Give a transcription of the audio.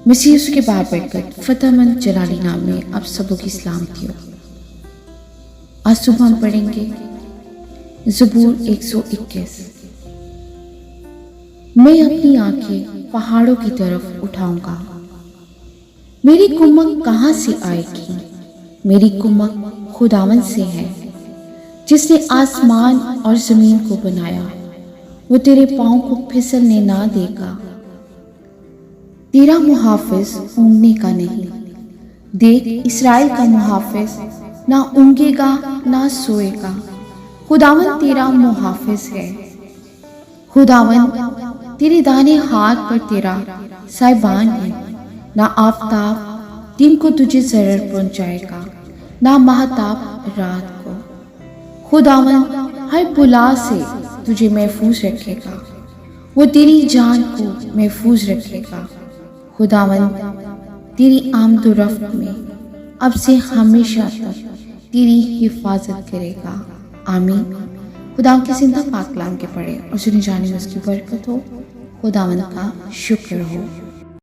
मसीह उसके बाबरकत फतेहमंद जलाली नाम में आप सबों की सलामती हो। आज सुबह हम पढ़ेंगे ज़बूर 121। मैं अपनी आंखें पहाड़ों की तरफ उठाऊंगा, मेरी कुम्मक कहाँ से आएगी? मेरी कुम्मक खुदावंद से है, जिसने आसमान और जमीन को बनाया। वो तेरे पाँव को फिसलने ना देगा, तेरा मुहाफिज ऊँघने का नहीं। देख, इस्राएल का मुहाफिज ना ऊँघेगा ना सोएगा। खुदावंद तेरा मुहाफिज है। खुदावंद तेरे दाहिने हाथ पर तेरा साहिबान है। ना आफताब दिन को तुझे जरर पहुंचाएगा, ना महताब रात को। खुदावंद हर बुला से तुझे महफूज रखेगा, वो तेरी जान को महफूज रखेगा। खुदावंद तेरी आमदोरफ्त में अब से हमेशा तक तेरी हिफाजत करेगा। आमीन। खुदावंद के जिंदा पाक कलाम के पढ़े और सुने जाने में उसकी बरकत हो। खुदावंद का शुक्र हो।